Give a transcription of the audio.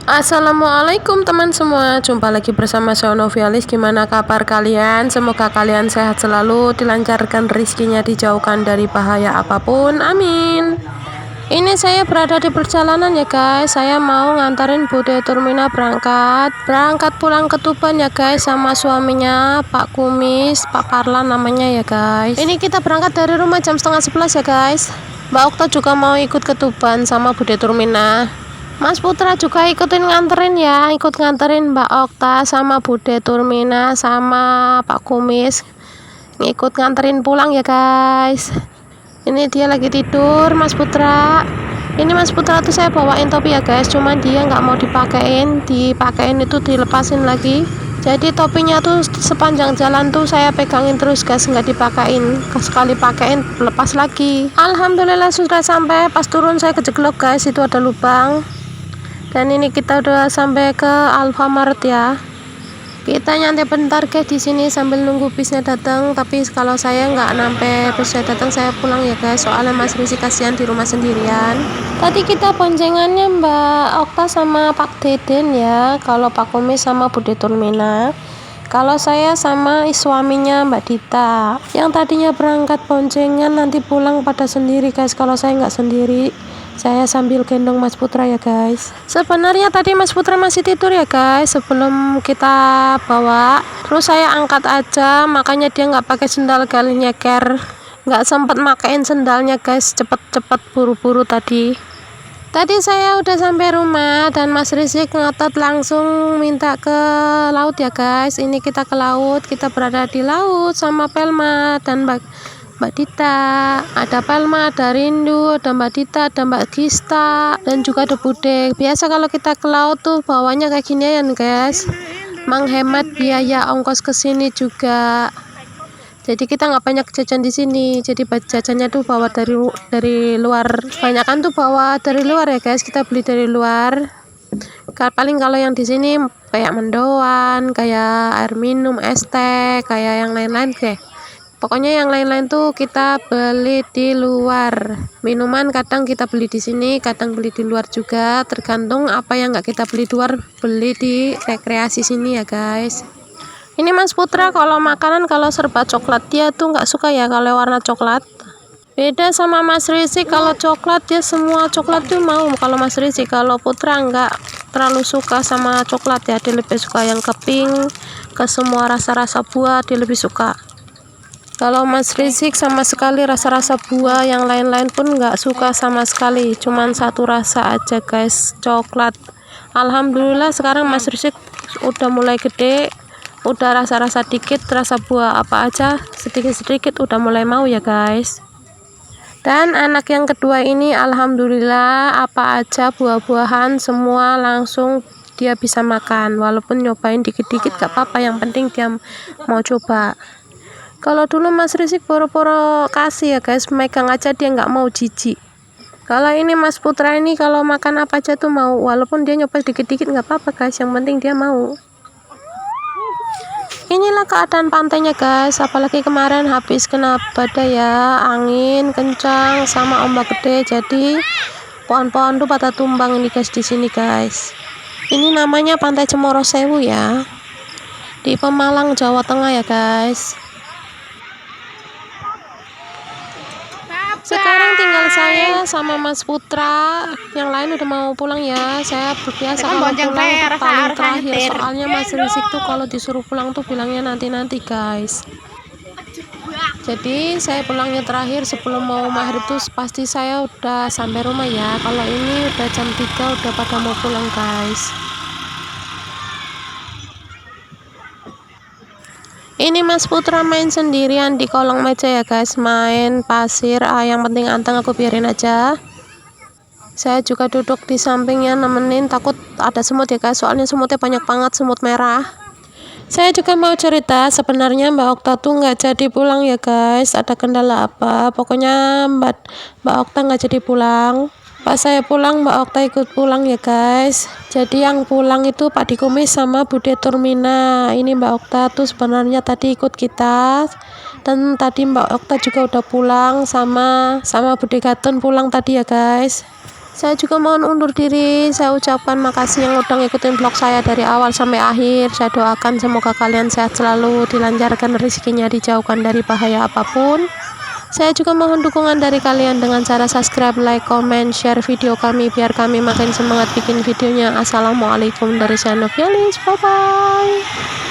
Assalamualaikum teman semua, jumpa lagi bersama saya Novialis. Gimana kabar kalian? Semoga kalian sehat selalu, dilancarkan rezekinya, dijauhkan dari bahaya apapun, amin. Ini saya berada di perjalanan ya guys. Saya mau nganterin Bude Turmina berangkat pulang ke Tuban ya guys, sama suaminya Pak Kumis, Pak Parlan namanya ya guys. Ini kita berangkat dari rumah jam setengah 11 ya guys. Mbak Okta juga mau ikut ke Tuban sama Bude Turmina. Mas Putra juga ikutin nganterin ya, ikut nganterin Mbak Okta sama Bude Turmina sama Pak Kumis, ngikut nganterin pulang ya guys. Ini dia lagi tidur Mas Putra. Ini Mas Putra tuh saya bawain topi ya guys, cuman dia nggak mau dipakein itu dilepasin lagi. Jadi topinya tuh sepanjang jalan tuh saya pegangin terus guys, nggak dipakein. Sekali pakein lepas lagi. Alhamdulillah sudah sampai. Pas turun saya kejeglok guys, itu ada lubang. Dan ini kita udah sampai ke Alfamart ya. Kita nyantai bentar guys di sini sambil nunggu bisnya datang. Tapi kalau saya nggak sampai bisnya datang, saya pulang ya guys. Soalnya Mas Rizky kasihan di rumah sendirian. Tadi kita boncengannya Mbak Okta sama Pak Deden ya. Kalau Pak Kumis sama Bude Turmina. Kalau saya sama suaminya Mbak Dita. Yang tadinya berangkat boncengan nanti pulang pada sendiri guys. Kalau saya nggak sendiri, saya sambil gendong Mas Putra ya guys. Sebenarnya tadi Mas Putra masih tidur ya guys sebelum kita bawa. Terus saya angkat aja, makanya dia nggak pakai sendal kali nyeker. Nggak sempet makain sendalnya guys, cepet-cepet buru-buru tadi. Tadi saya udah sampai rumah dan Mas Rizky ngotot langsung minta ke laut ya guys. Ini kita ke laut, kita berada di laut sama Pelma dan Mbak Dita, ada Palma, ada Rindu, ada Mbak Dita, ada Mbak Gista, dan juga ada Bude. Biasa kalau kita ke laut tuh bawanya kayak gini ya guys, menghemat biaya ongkos ke sini juga. Jadi kita nggak banyak jajan di sini. Jadi jajannya tuh bawa dari luar. Kebanyakan tuh bawa dari luar ya guys. Kita beli dari luar. Paling kalau yang di sini kayak mendoan, kayak air minum, es teh, kayak yang lain-lain deh. Pokoknya yang lain-lain tuh kita beli di luar. Minuman kadang kita beli di sini, kadang beli di luar juga. Tergantung apa yang nggak kita beli di luar, beli di rekreasi sini ya guys. Ini Mas Putra kalau makanan kalau serba coklat, dia tuh nggak suka ya kalau warna coklat. Beda sama Mas Rizky, kalau coklat dia semua coklat tuh mau. Kalau Mas Rizky, kalau Putra nggak terlalu suka sama coklat ya, dia lebih suka yang ke pink, ke semua rasa-rasa buah dia lebih suka. Kalau Mas Rizik sama sekali rasa-rasa buah, yang lain-lain pun nggak suka sama sekali, cuman satu rasa aja guys, coklat. Alhamdulillah sekarang Mas Rizik udah mulai gede, udah rasa-rasa dikit, rasa buah apa aja sedikit-sedikit udah mulai mau ya guys. Dan anak yang kedua ini alhamdulillah apa aja buah-buahan semua langsung dia bisa makan, walaupun nyobain dikit-dikit gak apa-apa, yang penting dia mau coba. Kalau dulu Mas Rizky poro-poro kasih ya guys, megang aja dia nggak mau, jijik. Kalau ini Mas Putra ini kalau makan apa aja tuh mau, walaupun dia nyoba dikit-dikit nggak apa-apa guys, yang penting dia mau. Inilah keadaan pantainya guys, apalagi kemarin habis kena badai ya, angin kencang sama ombak gede, jadi pohon-pohon tuh pada tumbang ini guys di sini guys. Ini namanya Pantai Cemoro Sewu ya, di Pemalang, Jawa Tengah ya guys. Sekarang tinggal saya sama Mas Putra, yang lain udah mau pulang ya. Saya berbiasa kalau pulang paling terakhir, soalnya Mas Rizky tuh kalau disuruh pulang tuh bilangnya nanti-nanti guys. Jadi saya pulangnya terakhir sebelum mau maghrib tuh pasti saya udah sampai rumah ya. Kalau ini udah jam 3 udah pada mau pulang guys. Ini Mas Putra main sendirian di kolong meja ya guys, main pasir, yang penting anteng aku biarin aja. Saya juga duduk di sampingnya nemenin, takut ada semut ya guys, soalnya semutnya banyak banget, semut merah. Saya juga mau cerita, sebenarnya Mbak Okta tuh nggak jadi pulang ya guys, ada kendala apa, pokoknya Mbak Okta nggak jadi pulang. Pas saya pulang Mbak Okta ikut pulang ya guys. Jadi yang pulang itu Pak Dikumis sama Bude Turmina. Ini Mbak Okta tuh sebenarnya tadi ikut kita, dan tadi Mbak Okta juga udah pulang sama Bude Gatun pulang tadi ya guys. Saya juga mohon undur diri. Saya ucapkan makasih yang udah ngikutin vlog saya dari awal sampai akhir. Saya doakan semoga kalian sehat selalu, dilancarkan rezekinya, dijauhkan dari bahaya apapun. Saya juga mohon dukungan dari kalian dengan cara subscribe, like, comment, share video kami biar kami makin semangat bikin videonya. Assalamualaikum dari saya Novialis. Bye bye.